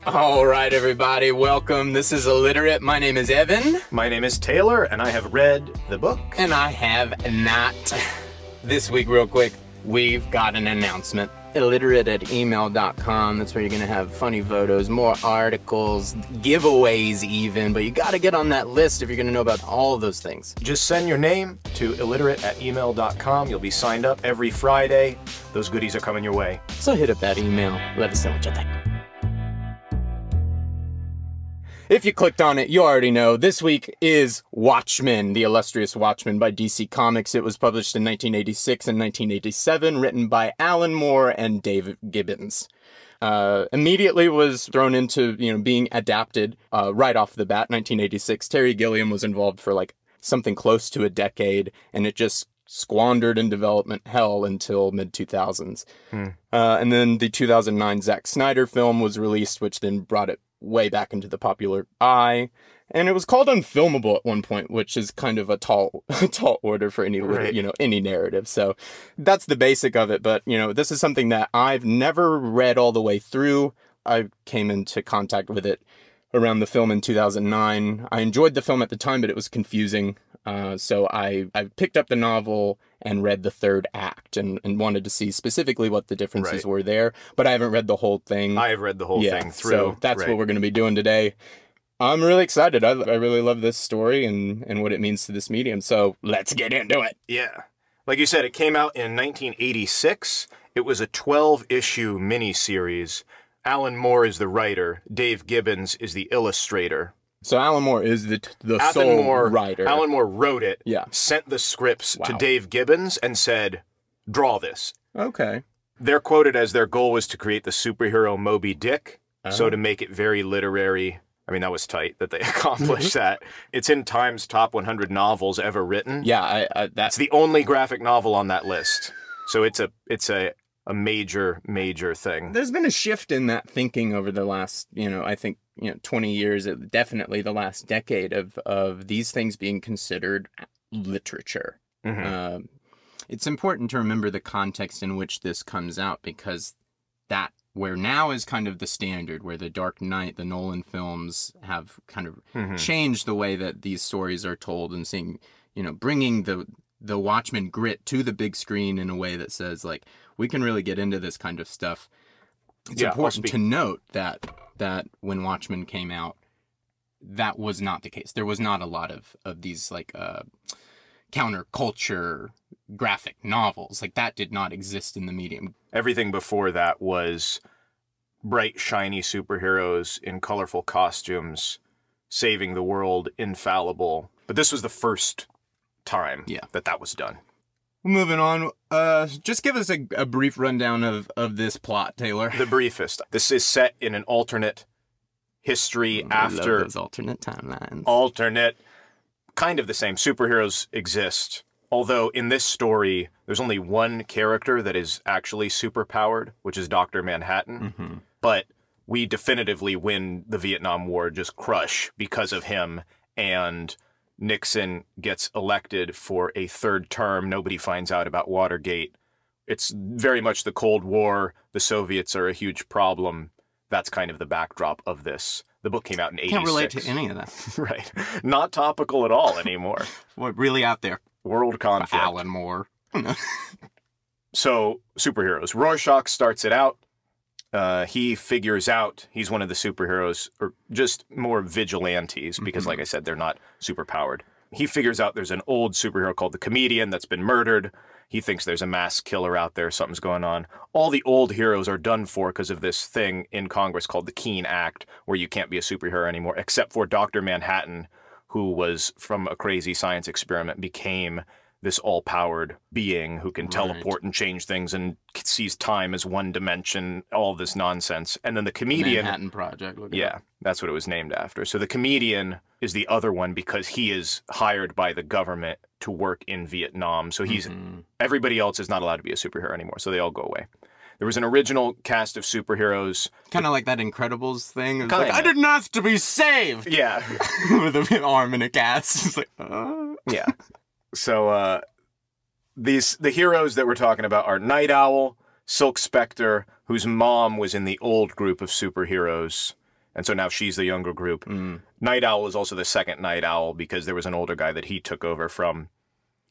All right, everybody, welcome. This is Illiterate. My name is Evan. My name is Taylor, and I have read the book. And I have not. This week, real quick, we've got an announcement. illiterate@email.com. That's where you're going to have funny photos, more articles, giveaways even. But you got to get on that list if you're going to know about all of those things. Just send your name to illiterate@email.com. You'll be signed up every Friday. Those goodies are coming your way. So hit up that email. Let us know what you think. If you clicked on it, you already know. This week is Watchmen, the illustrious Watchmen by DC Comics. It was published in 1986 and 1987, written by Alan Moore and Dave Gibbons. Immediately was thrown into, being adapted right off the bat. 1986, Terry Gilliam was involved for like something close to a decade, and it just squandered in development hell until mid-2000s. And then the 2009 Zack Snyder film was released, which then brought it way back into the popular eye, and it was called Unfilmable at one point, which is kind of a tall order for any any narrative. So that's the basic of it. But this is something that I've never read all the way through. I came into contact with it around the film in 2009. I enjoyed the film at the time, but it was confusing. So I picked up the novel and read the third act and wanted to see specifically what the differences were there. But I haven't read the whole thing. I have read the whole thing through. So that's what we're going to be doing today. I'm really excited. I really love this story and what it means to this medium. So let's get into it. Yeah. Like you said, it came out in 1986. It was a 12-issue miniseries. Alan Moore is the writer. Dave Gibbons is the illustrator. So Alan Moore is the sole writer. Alan Moore wrote it, yeah. Sent the scripts to Dave Gibbons and said, draw this. Okay. They're quoted as their goal was to create the superhero Moby Dick. So to make it very literary, I mean, that was tight that they accomplished that. It's in Time's top 100 novels ever written. Yeah, that's the only graphic novel on that list. So it's a major thing. There's been a shift in that thinking over the last, I think, 20 years, definitely the last decade of these things being considered literature. It's important to remember the context in which this comes out, because that where now is kind of the standard, where the Dark Knight, the Nolan films have kind of changed the way that these stories are told, and seeing, bringing the Watchmen grit to the big screen in a way that says, like, we can really get into this kind of stuff. It's important to note that when Watchmen came out, that was not the case. There was not a lot of these, like, counterculture graphic novels. Like, that did not exist in the medium. Everything before that was bright, shiny superheroes in colorful costumes, saving the world, infallible. But this was the first time that was done. Moving on, just give us a brief rundown of this plot, Taylor. The briefest. This is set in an alternate history after... love those alternate timelines. Alternate. Kind of the same. Superheroes exist. Although in this story, there's only one character that is actually superpowered, which is Dr. Manhattan. But we definitively win the Vietnam War, just crush because of him, and Nixon gets elected for a third term. Nobody finds out about Watergate. It's very much the Cold War. The Soviets are a huge problem. That's kind of the backdrop of this. The book came out in 86. Can't relate to any of that. Right. Not topical at all anymore. What, really out there? World conflict. Alan Moore. So, superheroes. Rorschach starts it out. He figures out he's one of the superheroes, or just more vigilantes, because like I said, they're not superpowered. He figures out there's an old superhero called the Comedian that's been murdered. He thinks there's a mass killer out there, something's going on. All the old heroes are done for because of this thing in Congress called the Keene Act, where you can't be a superhero anymore, except for Dr. Manhattan, who was, from a crazy science experiment, became this all-powered being who can teleport and change things and sees time as one dimension, all this nonsense. And then the Comedian... Manhattan Project. Yeah, that's what it was named after. So the Comedian is the other one because he is hired by the government to work in Vietnam. So he's... Everybody else is not allowed to be a superhero anymore, so they all go away. There was an original cast of superheroes. Kind of like that Incredibles thing. It was like, I didn't ask to be saved! Yeah. With an arm and a cast. It's like, Yeah. So, the heroes that we're talking about are Night Owl, Silk Spectre, whose mom was in the old group of superheroes, And so now she's the younger group. Night Owl is also the second Night Owl because there was an older guy that he took over from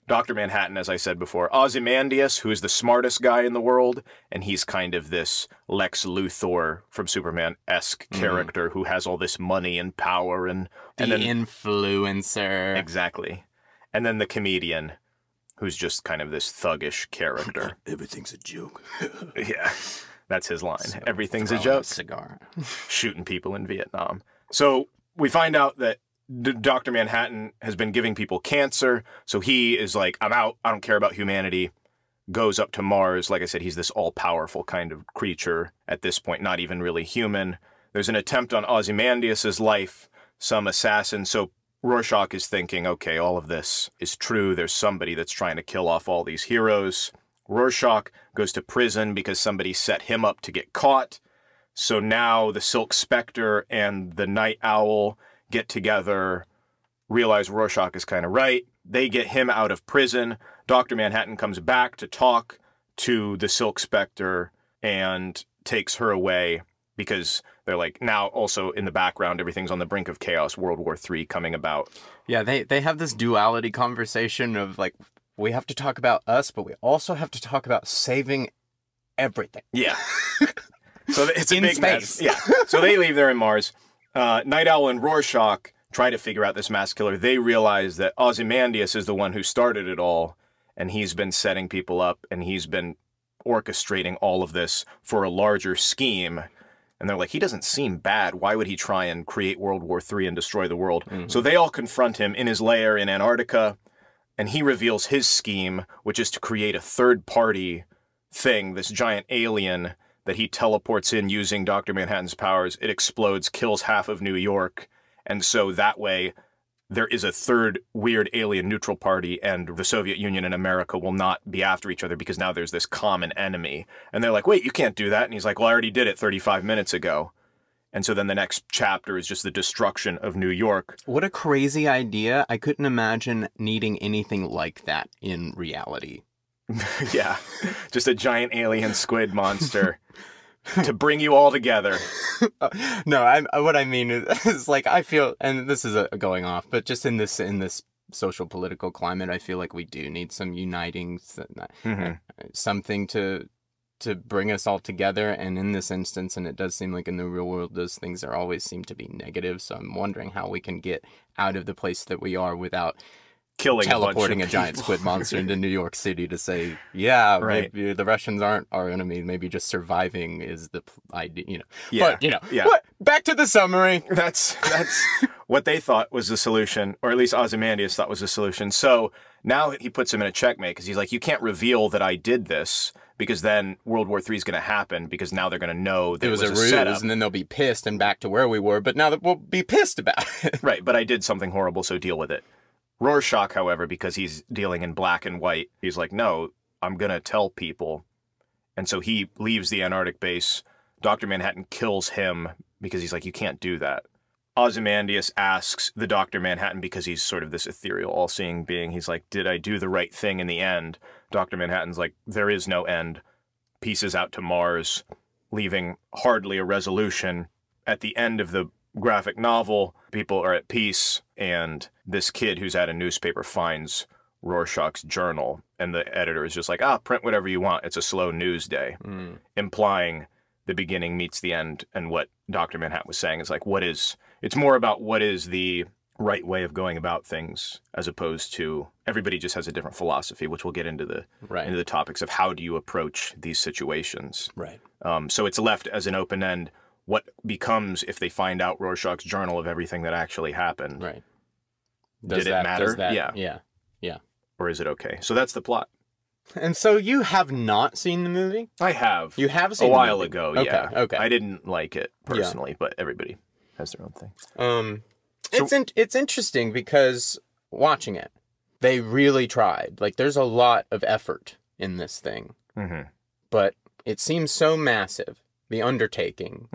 Dr. Manhattan, as I said before. Ozymandias, who is the smartest guy in the world, and he's kind of this Lex Luthor from Superman-esque character who has all this money and power and the then, influencer. Exactly. And then the comedian, who's just kind of this thuggish character. Everything's a joke. Yeah, that's his line. So Everything's a joke. Cigar. Shooting people in Vietnam. So we find out that Dr. Manhattan has been giving people cancer, so he is like, I'm out, I don't care about humanity, goes up to Mars. Like I said, he's this all-powerful kind of creature at this point, not even really human. There's an attempt on Ozymandias' life, some assassin, so Rorschach is thinking, okay, all of this is true, there's somebody that's trying to kill off all these heroes. Rorschach goes to prison because somebody set him up to get caught, so now the Silk Spectre and the Night Owl get together, realize Rorschach is kind of right. They get him out of prison. Dr. Manhattan comes back to talk to the Silk Spectre and takes her away because they're like, now also in the background, everything's on the brink of chaos, World War III coming about. Yeah, they have this duality conversation of like, we have to talk about us, but we also have to talk about saving everything. Yeah. So it's a in big space. mess. Yeah. So they leave there in Mars. Night Owl and Rorschach try to figure out this mass killer. They realize that Ozymandias is the one who started it all, and he's been setting people up, and he's been orchestrating all of this for a larger scheme. And they're like, he doesn't seem bad. Why would he try and create World War III and destroy the world? So they all confront him in his lair in Antarctica, and he reveals his scheme, which is to create a third-party thing, this giant alien that he teleports in using Dr. Manhattan's powers. It explodes, kills half of New York, and so that way there is a third weird alien neutral party, and the Soviet Union and America will not be after each other because now there's this common enemy. And they're like, wait, you can't do that. And he's like, well, I already did it 35 minutes ago. And so then the next chapter is just the destruction of New York. What a crazy idea. I couldn't imagine needing anything like that in reality. Yeah, just a giant alien squid monster to bring you all together. No, what I mean is like, I feel, and this is going off, but just in this social political climate, I feel like we do need some uniting, something to bring us all together. And in this instance, and it does seem like in the real world, those things always seem to be negative. So I'm wondering how we can get out of the place that we are without teleporting a giant squid monster into New York City to say, yeah, right, maybe the Russians aren't our enemy. Maybe just surviving is the idea, you know. Yeah. But, yeah. What? Back to the summary. That's what they thought was the solution, or at least Ozymandias thought was the solution. So now he puts him in a checkmate because he's like, you can't reveal that I did this because then World War III is going to happen because now they're going to know that it was a ruse, setup. And then they'll be pissed and back to where we were. But now that we'll be pissed about it. Right, but I did something horrible, so deal with it. Rorschach, however, because he's dealing in black and white, he's like, no, I'm going to tell people. And so he leaves the Antarctic base. Dr. Manhattan kills him because he's like, you can't do that. Ozymandias asks the Dr. Manhattan, because he's sort of this ethereal, all-seeing being, he's like, did I do the right thing in the end? Dr. Manhattan's like, there is no end. Pieces out to Mars, leaving hardly a resolution. At the end of the graphic novel, people are at peace, and this kid who's at a newspaper finds Rorschach's journal, and the editor is just like, print whatever you want. It's a slow news day, implying the beginning meets the end. And what Dr. Manhattan was saying is like, it's more about what is the right way of going about things, as opposed to everybody just has a different philosophy, which we'll get into the topics of how do you approach these situations. Right. So it's left as an open end. What becomes if they find out Rorschach's journal of everything that actually happened? Right. Did it matter? Yeah. Or is it okay? So that's the plot. And so you have not seen the movie? I have. You have seen a the while movie? ago, okay, yeah. Okay. I didn't like it personally, but everybody has their own thing. It's interesting because watching it, they really tried. Like, there's a lot of effort in this thing. But it seems so massive, the undertaking,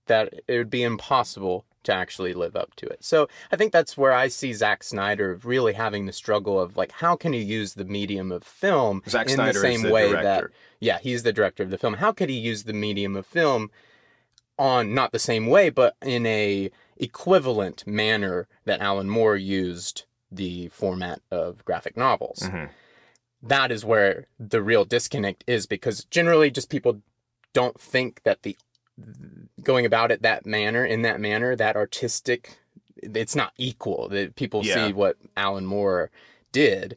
that it would be impossible to actually live up to it. So I think that's where I see Zack Snyder really having the struggle of, like, how can he use the medium of film Zack in Snyder the same is the way director. that, yeah, he's the director of the film. How could he use the medium of film on not the same way, but in a equivalent manner that Alan Moore used the format of graphic novels. Mm-hmm. That is where the real disconnect is, because generally just people don't think that going about it in that manner, that artistic, it's not equal. That people see what Alan Moore did,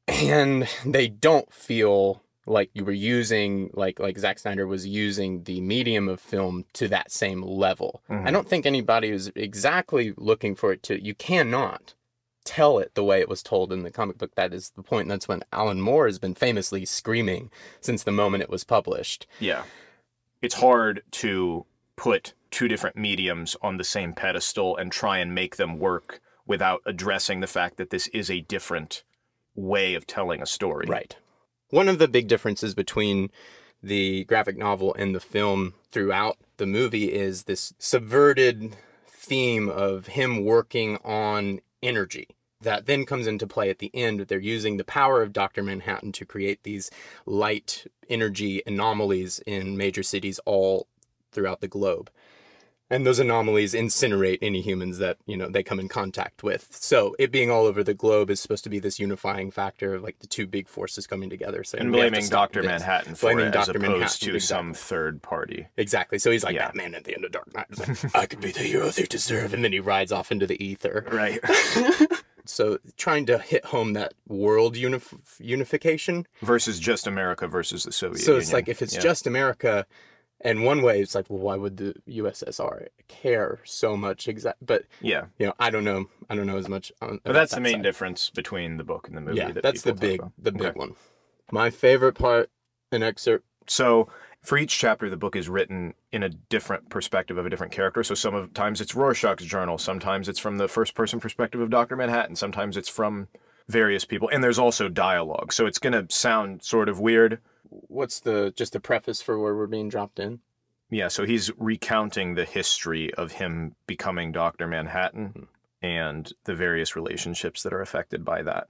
and they don't feel like you were using, like Zack Snyder was using the medium of film to that same level. Mm-hmm. I don't think anybody was exactly looking for it to, you cannot tell it the way it was told in the comic book. That is the point. That's when Alan Moore has been famously screaming since the moment it was published. Yeah. It's hard to put two different mediums on the same pedestal and try and make them work without addressing the fact that this is a different way of telling a story. Right. One of the big differences between the graphic novel and the film throughout the movie is this subverted theme of him working on energy that then comes into play at the end. They're using the power of Dr. Manhattan to create these light energy anomalies in major cities all throughout the globe. And those anomalies incinerate any humans that, they come in contact with. So it being all over the globe is supposed to be this unifying factor of like the two big forces coming together. So and blaming Dr. Manhattan for it as opposed to some third party. Exactly. So he's like Batman at the end of Dark Knight. He's like, I could be the hero they deserve. And then he rides off into the ether. Right. So trying to hit home that world unification. Versus just America versus the Soviet Union. So it's like, if it's just America... And one way, it's like, well, why would the USSR care so much? But I don't know as much. But that's the main difference between the book and the movie. Yeah, that's the big one. My favorite part, an excerpt. So for each chapter, the book is written in a different perspective of a different character. So sometimes it's Rorschach's journal. Sometimes it's from the first-person perspective of Dr. Manhattan. Sometimes it's from various people. And there's also dialogue. So it's going to sound sort of weird. What's just the preface for where we're being dropped in? Yeah, so he's recounting the history of him becoming Dr. Manhattan and the various relationships that are affected by that.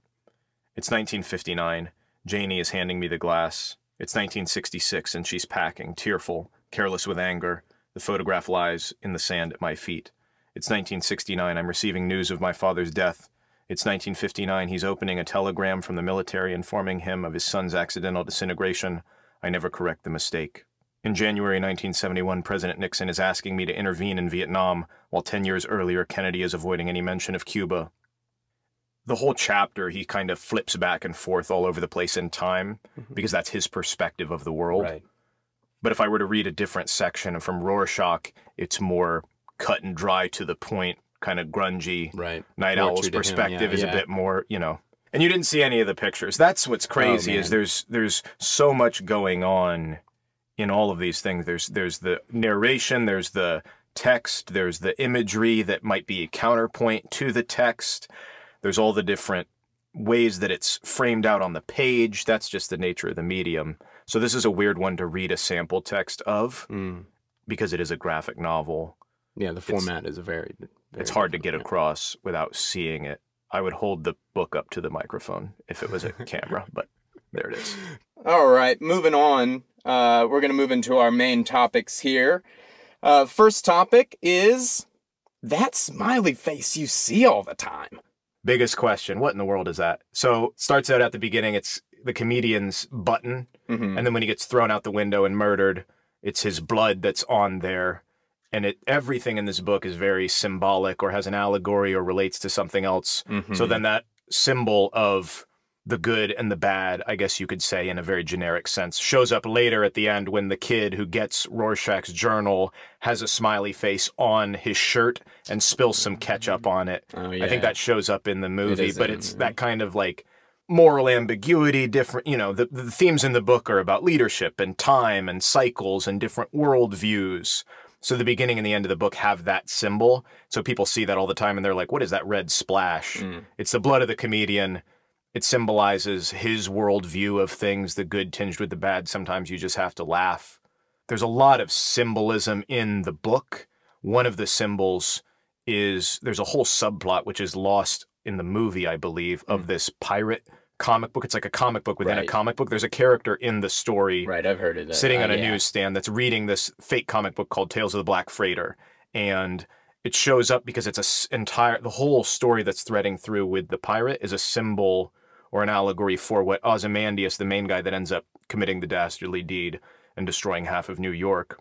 It's 1959. Janie is handing me the glass. It's 1966, and she's packing, tearful, careless with anger. The photograph lies in the sand at my feet. It's 1969. I'm receiving news of my father's death. It's 1959. He's opening a telegram from the military informing him of his son's accidental disintegration. I never correct the mistake. In January 1971, President Nixon is asking me to intervene in Vietnam, while 10 years earlier, Kennedy is avoiding any mention of Cuba. The whole chapter, he kind of flips back and forth all over the place in time, because that's his perspective of the world. Right. But if I were to read a different section from Rorschach, it's more cut and dry to the point, kind of grungy. Right. Night Owl's perspective is a bit more, And you didn't see any of the pictures. That's what's crazy, is there's so much going on in all of these things. There's the narration, there's the text, there's the imagery that might be a counterpoint to the text. There's all the different ways that it's framed out on the page. That's just the nature of the medium. So this is a weird one to read a sample text of, because it is a graphic novel. Yeah, the format is very it's hard to get across without seeing it. I would hold the book up to the microphone if it was a camera, but there it is. All right, moving on. We're going to move into our main topics here. First topic is that smiley face you see all the time. Biggest question, what in the world is that? So it starts out at the beginning, it's the comedian's button, and then when he gets thrown out the window and murdered, it's his blood that's on there. And everything in this book is very symbolic or has an allegory or relates to something else. So then that symbol of the good and the bad, I guess you could say in a very generic sense, shows up later at the end when the kid who gets Rorschach's journal has a smiley face on his shirt and spills some ketchup on it. Oh, yeah. I think that shows up in the movie, but it's that kind of like moral ambiguity, different, the themes in the book are about leadership and time and cycles and different worldviews. So the beginning and the end of the book have that symbol. So people see that all the time and they're like, what is that red splash? It's the blood of the comedian. It symbolizes his worldview of things, the good tinged with the bad. Sometimes you just have to laugh. There's a lot of symbolism in the book. One of the symbols is, there's a whole subplot which is lost in the movie, I believe, of this pirate comic book. It's like a comic book within a Right. comic book. There's a character in the story Right, I've heard of that. sitting on a Yeah. newsstand that's reading this fake comic book called Tales of the Black Freighter. And it shows up because it's the whole story that's threading through with the pirate is a symbol or an allegory for what Ozymandias, the main guy that ends up committing the dastardly deed and destroying half of New York.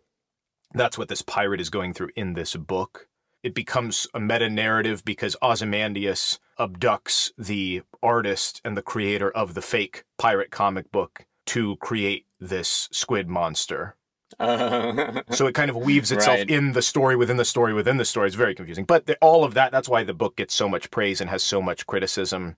That's what this pirate is going through in this book. It becomes a meta-narrative because Ozymandias abducts the artist and the creator of the fake pirate comic book to create this squid monster. So it kind of weaves itself Right. in the story, within the story, within the story. It's very confusing. But all of that, that's why the book gets so much praise and has so much criticism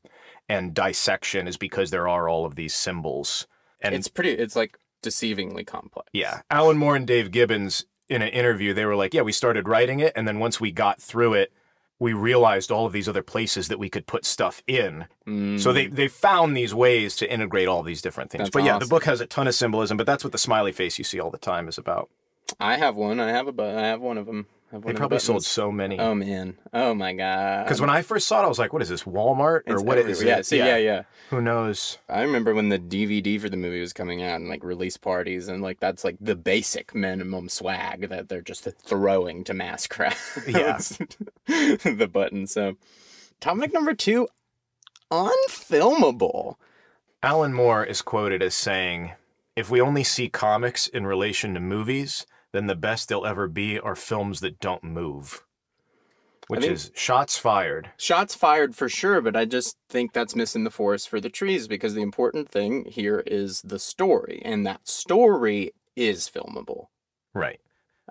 and dissection, is because there are all of these symbols. And It's like deceivingly complex. yeah, Alan Moore and Dave Gibbons, in an interview, they were like, yeah, we started writing it, and then once we got through it, we realized all of these other places that we could put stuff in. So they found these ways to integrate all these different things. That's But yeah, the awesome. book has a ton of symbolism, but that's what the smiley face you see all the time is about. I have one. I have one of them. They probably sold so many. Oh man. Oh my god. Because when I first saw it, I was like, what is this, Walmart? Or It's what is everywhere. it? Yeah. Who knows? I remember when the DVD for the movie was coming out and like release parties, and like that's like the basic minimum swag that they're just throwing to mass crowds. Yeah. The button. So topic number 2, Unfilmable. Alan Moore is quoted as saying, if we only see comics in relation to movies, then the best they'll ever be are films that don't move. Which is shots fired. Shots fired for sure, but I just think that's missing the forest for the trees, because the important thing here is the story, and that story is filmable. Right.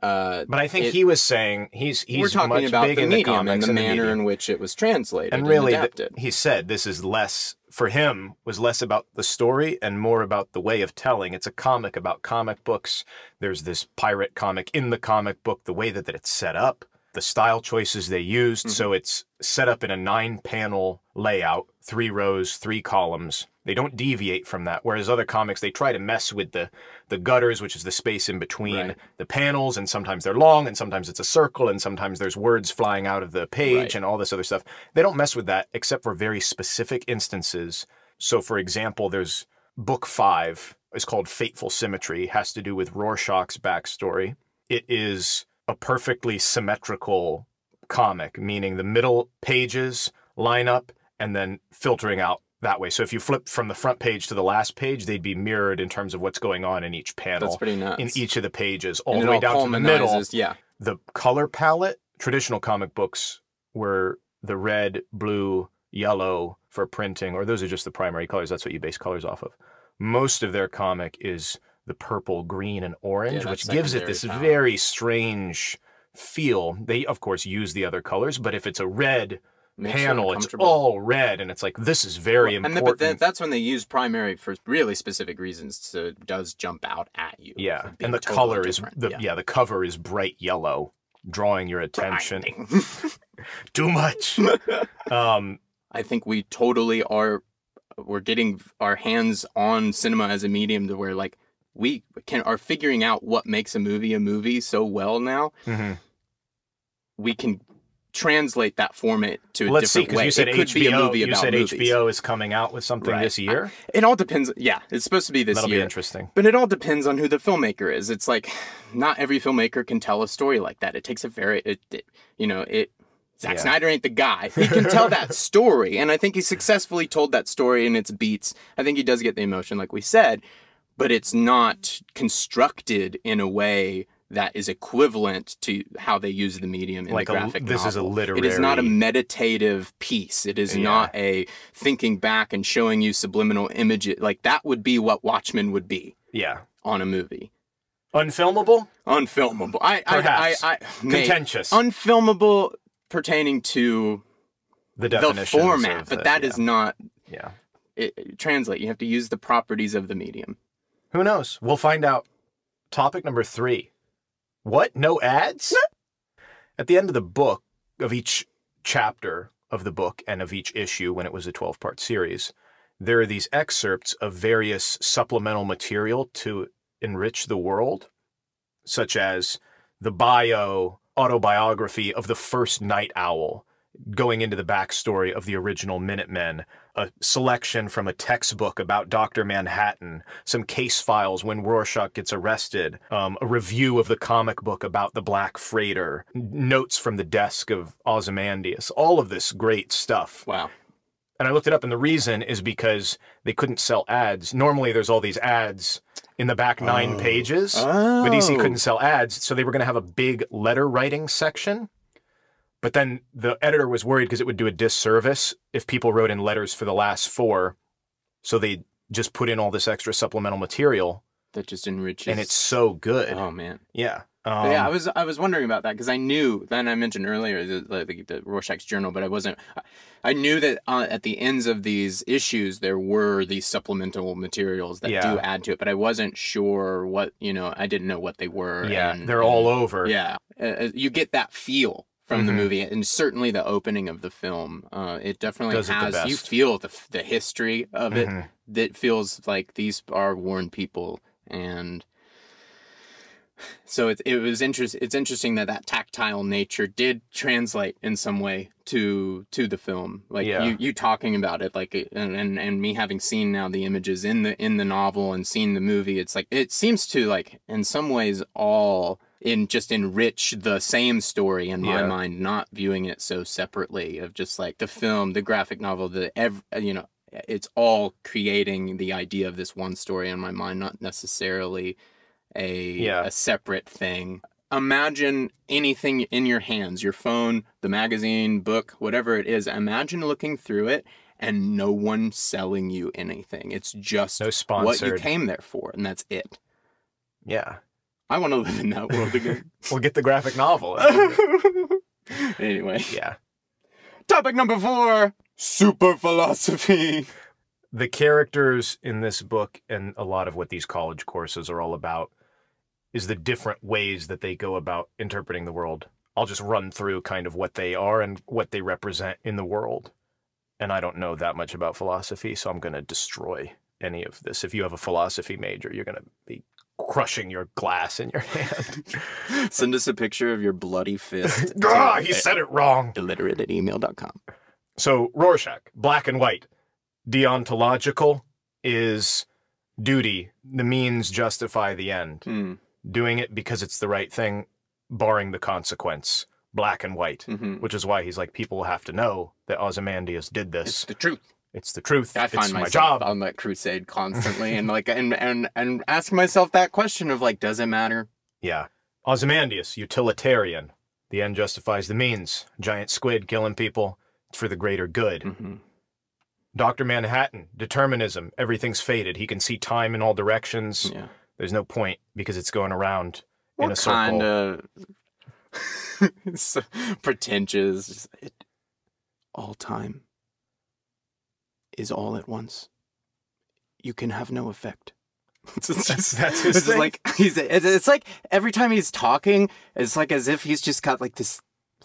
But I think he was saying he's we're talking much about big the in the medium and comics the and manner medium. in which it was translated And really, adapted. he said this is less, for him, was less about the story and more about the way of telling. It's a comic about comic books. There's this pirate comic in the comic book, the way that it's set up, the style choices they used. So it's set up in a 9-panel layout, 3 rows, 3 columns. They don't deviate from that, whereas other comics, they try to mess with the gutters, which is the space in between the panels, and sometimes they're long, and sometimes it's a circle, and sometimes there's words flying out of the page and all this other stuff. They don't mess with that except for very specific instances. So, for example, there's book 5, it's called Fateful Symmetry, has to do with Rorschach's backstory. It is a perfectly symmetrical comic, meaning the middle pages line up and then filtering out that way. So if you flip from the front page to the last page, they'd be mirrored in terms of what's going on in each panel. That's pretty nuts. In each of the pages, all And the it way all down to the middle. culminizes- Yeah. The color palette, traditional comic books were the red, blue, yellow for printing, or those are just the primary colors. That's what you base colors off of. Most of their comic is the purple, green, and orange, Yeah, which that's gives it secondary this power. very strange feel. They, of course, use the other colors, but if it's a red Makes you panel, it's uncomfortable. all red, and it's like, this is very important. But that's when they use primary for really specific reasons, so it does jump out at you. Yeah, for being and the totally color is different. the cover is bright yellow, drawing your attention. Blinding. Too much. I think we totally are. We're getting our hands on cinema as a medium to where like we are figuring out what makes a movie so well now. We can translate that format to a Let's see, different because way. you said it could be a HBO. movie You about said movies. HBO is coming out with something Right. this year. It all depends. Yeah, it's supposed to be this That'll year. be interesting. But it all depends on who the filmmaker is. It's like not every filmmaker can tell a story like that. It takes a very, Zack Snyder ain't the guy. He can tell that story, and I think he successfully told that story in its beats. I think he does get the emotion, like we said, but it's not constructed in a way that is equivalent to how they use the medium in Like the graphic this is a novel. literary. It is not a meditative piece. It is not a thinking back and showing you subliminal images. Like that would be what Watchmen would be on a movie. Unfilmable? Unfilmable. Perhaps. Mate, Contentious. Unfilmable pertaining to The the definitions format, of but that is not Yeah. translate. You have to use the properties of the medium. Who knows? We'll find out. Topic number 3. What? No ads? At the end of the book, of each chapter of the book and of each issue, when it was a 12-part series, there are these excerpts of various supplemental material to enrich the world, such as the autobiography of the first night owl, going into the backstory of the original Minutemen, a selection from a textbook about Dr. Manhattan, some case files when Rorschach gets arrested, a review of the comic book about the Black Freighter, notes from the desk of Ozymandias, all of this great stuff. Wow. And I looked it up, and the reason is because they couldn't sell ads. Normally, there's all these ads in the back 9 pages, but DC couldn't sell ads, so they were going to have a big letter writing section. But then the editor was worried because it would do a disservice if people wrote in letters for the last 4, so they just put in all this extra supplemental material. That just enriches. And it's so good. Oh, man. Yeah. Yeah, I was wondering about that because I knew, then I mentioned earlier the Rorschach's journal, but I knew that at the ends of these issues there were these supplemental materials that do add to it, but I wasn't sure what, I didn't know what they were. Yeah, they're all over. Yeah, you get that feel from the movie, and certainly the opening of the film. It definitely has, you feel the history of it, that feels like these are worn people, and so it's interesting that tactile nature did translate in some way to the film. Like you talking about it, like and me having seen now the images in the novel and seen the movie, it's like it seems to, like, in some ways all just enrich the same story in my mind, not viewing it so separately of just like the film, the graphic novel, it's all creating the idea of this one story in my mind, not necessarily a separate thing. Imagine anything in your hands, your phone, the magazine, book, whatever it is. Imagine looking through it and no one selling you anything. It's just what you came there for, and that's it. Yeah. I want to live in that world again. We'll get the graphic novel. Anyway. Yeah. Topic number 4, super philosophy. The characters in this book, and a lot of what these college courses are all about, is the different ways that they go about interpreting the world. I'll just run through kind of what they are and what they represent in the world. And I don't know that much about philosophy, so I'm going to destroy any of this. If you have a philosophy major, you're going to be crushing your glass in your hand. Send us a picture of your bloody fist. He said it wrong. illiterate@email.com. So, Rorschach, black and white. Deontological is duty. The means justify the end. Doing it because it's the right thing, barring the consequence. Black and white. Which is why he's like, people have to know that Ozymandias did this. It's the truth. It's the truth. I find it's myself my job on that crusade constantly, and like, and asking myself that question of like, does it matter? Yeah. Ozymandias, utilitarian. The end justifies the means. Giant squid killing people. It's for the greater good. Dr. Manhattan, determinism. Everything's fated. He can see time in all directions. Yeah. There's no point because it's going around in a circle. Kind of pretentious. All time is all at once. You can have no effect. That's his thing. Like it's like every time he's talking, it's like as if he's just got like this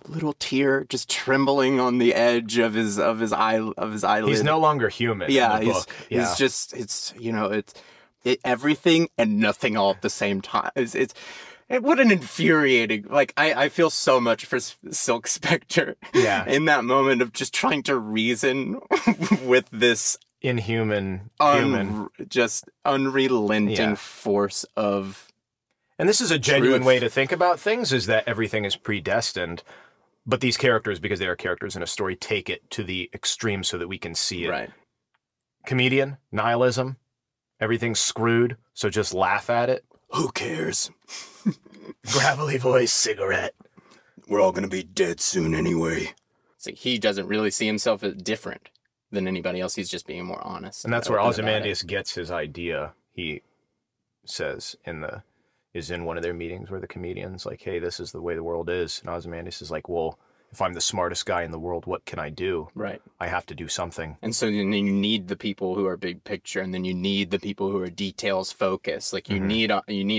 little tear just trembling on the edge of his eyelid. He's no longer human. Yeah, in the book. he's just it's everything and nothing all at the same time. What an infuriating, like, I feel so much for Silk Spectre. Yeah. In that moment of just trying to reason with this inhuman, just unrelenting force of. And this is a genuine way to think about things, is that everything is predestined. But these characters, because they are characters in a story, take it to the extreme so that we can see it. Right. Comedian, nihilism, everything's screwed, so just laugh at it. Who cares? Gravelly voice, cigarette. We're all gonna be dead soon anyway. So he doesn't really see himself as different than anybody else. He's just being more honest. And that's where Ozymandias gets his idea. He says is in one of their meetings where the comedian's like, hey, this is the way the world is. And Ozymandias is like, well, if I'm the smartest guy in the world, what can I do? Right. I have to do something. And so then you need the people who are big picture, and then you need the people who are details focused. Like you need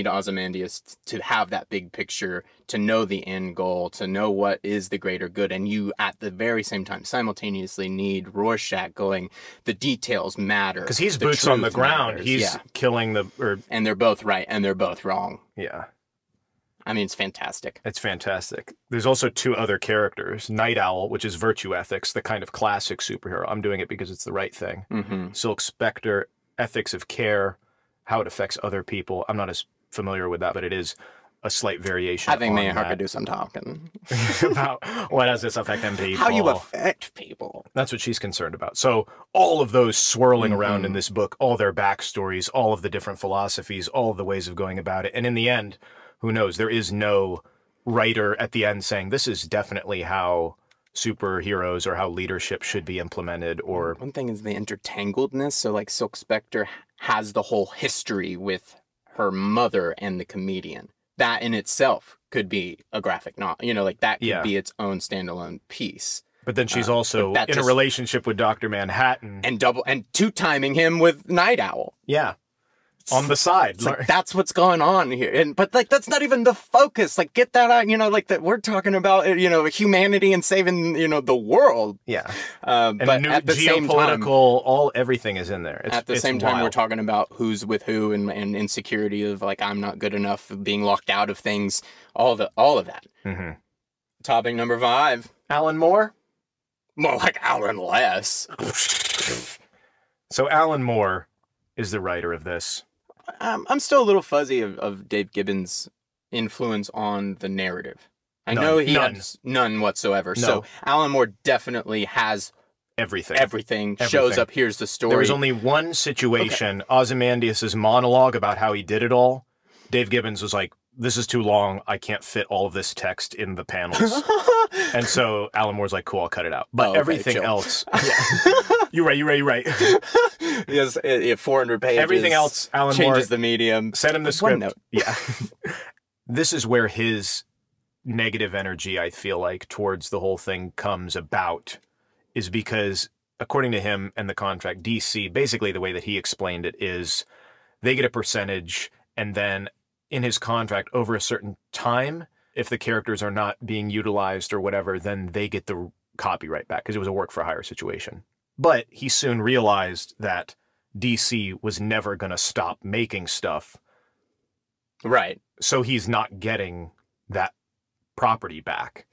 Ozymandias to have that big picture, to know the end goal, to know what is the greater good. And you, at the very same time, simultaneously need Rorschach going, the details matter. Because he's boots on the ground. Matters. He's killing and they're both right and they're both wrong. Yeah. I mean, it's fantastic. It's fantastic. There's also two other characters. Night Owl, which is virtue ethics, the kind of classic superhero. I'm doing it because it's the right thing. Silk Spectre, ethics of care, how it affects other people. I'm not as familiar with that, but it is a slight variation. I think me and her could do some talking. About what does this affect them people? How you affect people. That's what she's concerned about. So all of those swirling around in this book, all their backstories, all of the different philosophies, all of the ways of going about it. And in the end, who knows? There is no writer at the end saying this is definitely how superheroes or how leadership should be implemented. Or one thing is the intertangledness. So like Silk Spectre has the whole history with her mother and the comedian. That in itself could be a graphic novel. You know, like that could be its own standalone piece. But then she's also in a relationship with Dr. Manhattan. And two-timing him with Night Owl. Yeah. On the side. It's like, that's what's going on here. But like, that's not even the focus. Like, get that out, you know, like that we're talking about, you know, humanity and saving, you know, the world. Yeah. But at the same time, everything is in there. At the same time, we're talking about who's with who and insecurity of like, I'm not good enough, being locked out of things, all of that. Topic number 5. Alan Moore? More like Alan Less. So Alan Moore is the writer of this. I'm still a little fuzzy of Dave Gibbons' influence on the narrative. I know he has none whatsoever. No. So Alan Moore definitely has everything. Shows up, here's the story. There was only one situation, Ozymandias' monologue about how he did it all. Dave Gibbons was like, this is too long. I can't fit all of this text in the panels. And so Alan Moore's like, cool, I'll cut it out. But everything else... You're right. Yes, 400 pages. Everything else, Alan Moore changes the medium. Send him the script. Note. Yeah. This is where his negative energy, I feel like, towards the whole thing comes about, is because, according to him and the contract, DC, basically the way that he explained it is they get a percentage, and then in his contract, over a certain time, if the characters are not being utilized or whatever, then they get the copyright back, because it was a work-for-hire situation. But he soon realized that DC was never going to stop making stuff. Right. So he's not getting that property back.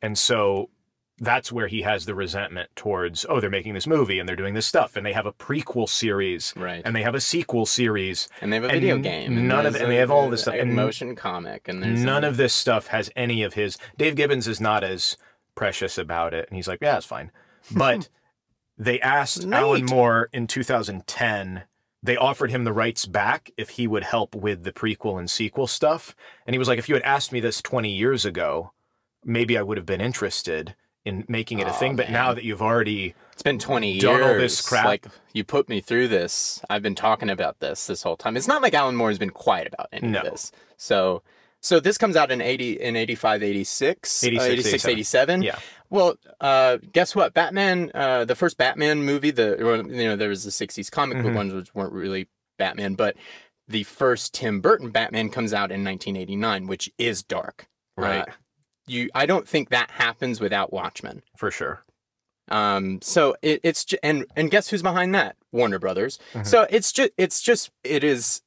And so that's where he has the resentment towards, oh, they're making this movie and they're doing this stuff and they have a prequel series. Right. And they have a sequel series. And they have a video game. And they have all this stuff. And motion comic. And there's none of this stuff has any of his... Dave Gibbons is not as precious about it. And he's like, yeah, it's fine. But... They asked Alan Moore in 2010, they offered him the rights back if he would help with the prequel and sequel stuff. And he was like, if you had asked me this 20 years ago, maybe I would have been interested in making it a thing. But now that you've already it's been 20 years, done all this crap. Like, you put me through this. I've been talking about this whole time. It's not like Alan Moore has been quiet about any of this. So this comes out in 85, 86, 87. Yeah. Well, guess what? Batman, the first Batman movie, there was the 60s comic book ones which weren't really Batman, but the first Tim Burton Batman comes out in 1989, which is dark. Right. I don't think that happens without Watchmen. For sure. So and guess who's behind that? Warner Brothers. So it is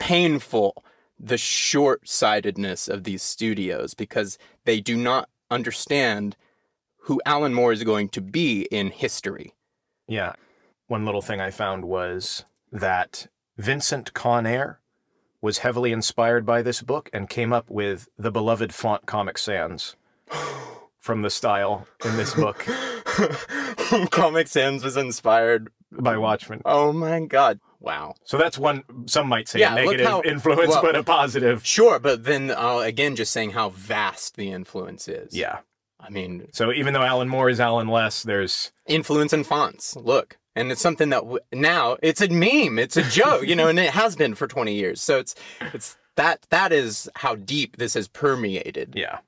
painful, the short-sightedness of these studios, because they do not understand who Alan Moore is going to be in history. Yeah. One little thing I found was that Vincent Conair was heavily inspired by this book and came up with the beloved font Comic Sans from the style in this book. Comic Sans was inspired by Watchmen. Oh my God. Wow. So that's one, some might say a negative influence, but a positive. Sure, but then again, just saying how vast the influence is. Yeah. I mean... So even though Alan Moore is Alan Less, there's... influence in fonts. Look. And it's something that now, it's a meme. It's a joke, and it has been for 20 years. So that is how deep this has permeated. Yeah.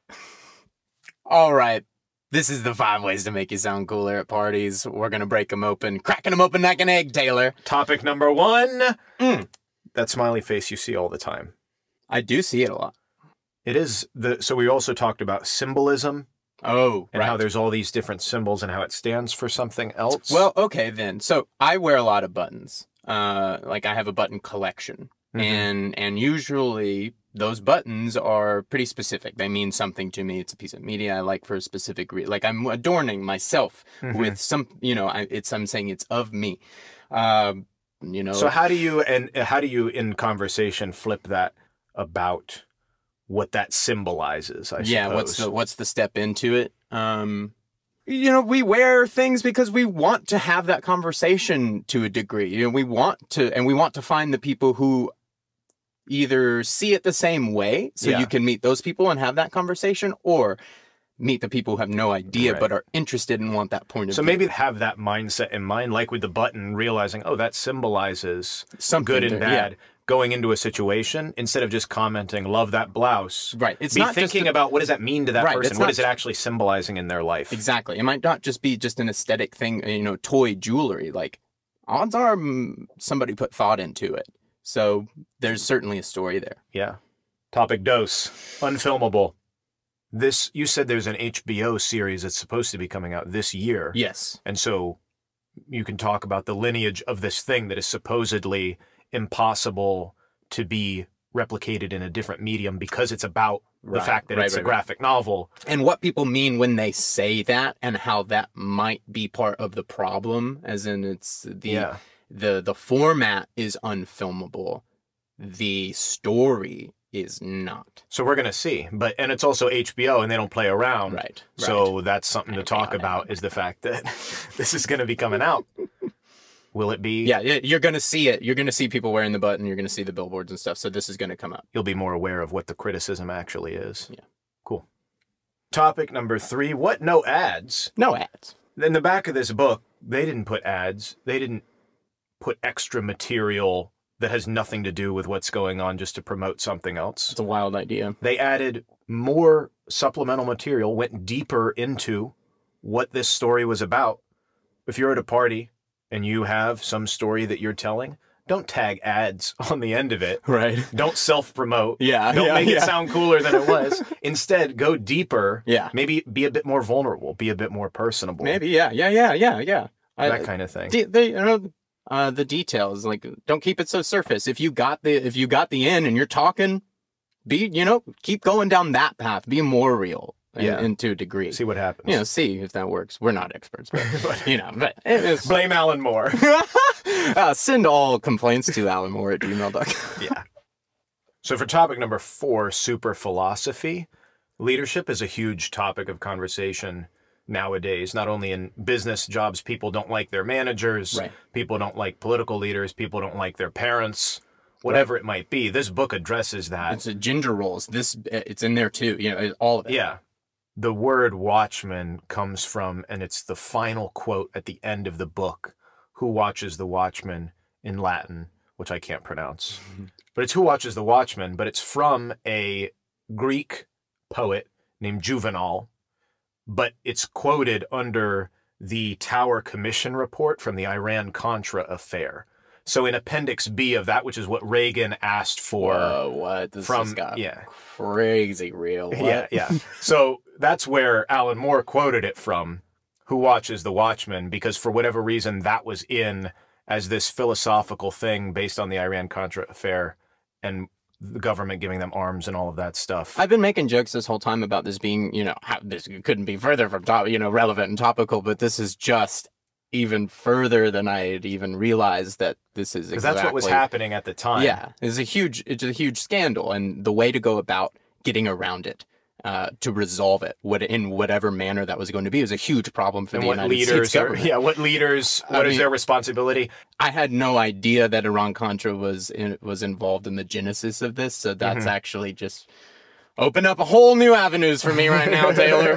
All right. This is the 5 ways to make you sound cooler at parties. We're going to break them open. Cracking them open like an egg, Taylor. Topic number 1. That smiley face you see all the time. I do see it a lot. It is so we also talked about symbolism. Oh, and how there's all these different symbols and how it stands for something else. Well, okay, then. So I wear a lot of buttons. Like I have a button collection. And usually those buttons are pretty specific. They mean something to me. It's a piece of media I like for a specific reason. Like I'm adorning myself with some, you know, I'm saying it's of me. You know. So how do you in conversation flip that about what that symbolizes? I suppose. What's the step into it? You know, we wear things because we want to have that conversation to a degree. You know, we want to find the people who either see it the same way, so you can meet those people and have that conversation, or meet the people who have no idea but are interested and want that point of view. So maybe have that mindset in mind, like with the button, realizing, oh, that symbolizes something good and bad. Going into a situation, instead of just commenting, love that blouse. Right. It's be not thinking about what does that mean to that person? What is it actually symbolizing in their life? Exactly. It might not just be just an aesthetic thing, you know, toy jewelry. Like, odds are somebody put thought into it. So there's certainly a story there. Yeah. Topic dose. Unfilmable. This, you said there's an HBO series that's supposed to be coming out this year. Yes. And so you can talk about the lineage of this thing that is supposedly impossible to be replicated in a different medium because it's about the fact that it's a graphic novel. And what people mean when they say that, and how that might be part of the problem, as in it's the format is unfilmable. The story is not. So we're going to see. And it's also HBO, and they don't play around. Right. So that's something to talk about, is the fact that this is going to be coming out. Will it be? Yeah, you're going to see it. You're going to see people wearing the button. You're going to see the billboards and stuff. So this is going to come up. You'll be more aware of what the criticism actually is. Yeah. Cool. Topic number 3. What? No ads? No ads. In the back of this book, they didn't put ads. They didn't put extra material that has nothing to do with what's going on just to promote something else. It's a wild idea. They added more supplemental material, went deeper into what this story was about. If you're at a party and you have some story that you're telling, don't tag ads on the end of it. Right. Don't self-promote. Yeah. Don't make it sound cooler than it was. Instead, go deeper. Yeah. Maybe be a bit more vulnerable. Be a bit more personable. Maybe, yeah. That kind of thing. The details, like, don't keep it so surface. If you got the end and you're talking, keep going down that path. Be more real. And to a degree. See what happens. See if that works. We're not experts, but, Blame Alan Moore. Send all complaints to alanmoore@gmail.com. Yeah. So for topic number 4, super philosophy. Leadership is a huge topic of conversation nowadays, not only in business jobs. People don't like their managers. Right. People don't like political leaders. People don't like their parents. Whatever it might be. This book addresses that. It's gender roles. It's in there too. All of it. Yeah. The word Watchman comes from, and it's the final quote at the end of the book, who watches the Watchman, in Latin, which I can't pronounce. But it's who watches the Watchman, but it's from a Greek poet named Juvenal, but it's quoted under the Tower Commission report from the Iran-Contra affair. So in Appendix B of that, which is what Reagan asked for. Whoa, what? This has got crazy real. What? Yeah. So that's where Alan Moore quoted it from, who watches the Watchmen, because for whatever reason that was in as this philosophical thing based on the Iran-Contra affair and the government giving them arms and all of that stuff. I've been making jokes this whole time about this being, this couldn't be further from relevant and topical, but this is just even further than I had even realized that this is exactly. Because that's what was happening at the time. Yeah, it's a huge scandal, and the way to go about getting around it, to resolve it, in whatever manner that was going to be, was a huge problem for the United States government. What leaders? What is their responsibility? I had no idea that Iran-Contra was involved in the genesis of this, so that's actually just opened up a whole new avenues for me right now, Taylor.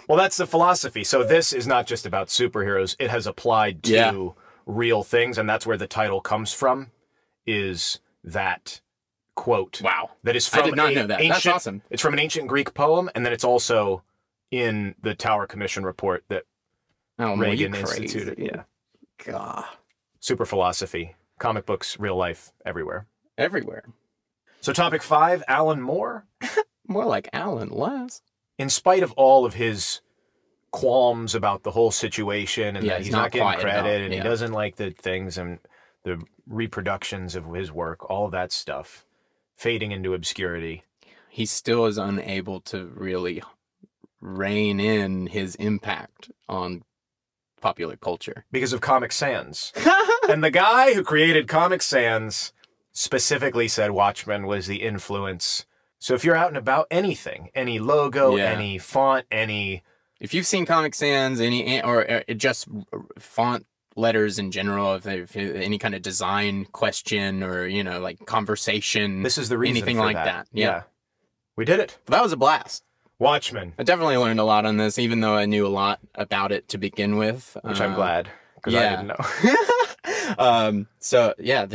Well, that's the philosophy. So this is not just about superheroes. It has applied to real things, and that's where the title comes from, is that quote. Wow. That is from I did not know that. That's awesome. It's from an ancient Greek poem, and then it's also in the Tower Commission report that Reagan instituted. Yeah. God. Super philosophy. Comic books, real life, everywhere. Everywhere. So topic 5, Alan Moore. More like Alan Less. In spite of all of his qualms about the whole situation and that he's not getting credit and he doesn't like the things and the reproductions of his work, all of that stuff, fading into obscurity. He still is unable to really rein in his impact on popular culture. Because of Comic Sans. And the guy who created Comic Sans specifically said Watchmen was the influence. So if you're out and about, anything, any logo, any font, any... If you've seen Comic Sans, or just font letters in general, if any kind of design question or, you know, like conversation. This is the reason anything for like that. Yeah. We did it. That was a blast. Watchmen. I definitely learned a lot on this, even though I knew a lot about it to begin with. Which I'm glad, because I didn't know. So, yeah,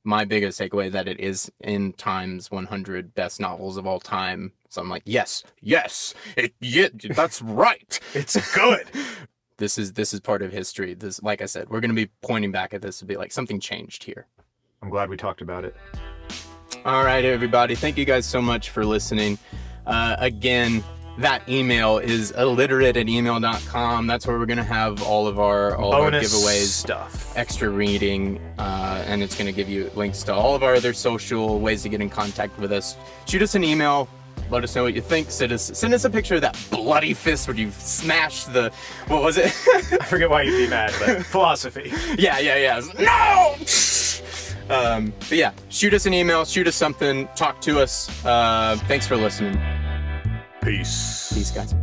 my biggest takeaway that it is in Time's 100 best novels of all time. So I'm like, yes, that's right. It's good. This is part of history. This, like I said, we're going to be pointing back at this to be like, something changed here. I'm glad we talked about it. All right, everybody. Thank you guys so much for listening. Again, that email is illiterate@email.com. That's where we're going to have all of our giveaways, stuff, extra reading, and it's going to give you links to all of our other social ways to get in contact with us. Shoot us an email. Let us know what you think. Send us a picture of that bloody fist where you smashed the... What was it? I forget why you'd be mad, but philosophy. Yeah. No! But yeah, shoot us an email, shoot us something, talk to us. Thanks for listening. Peace. Peace, guys.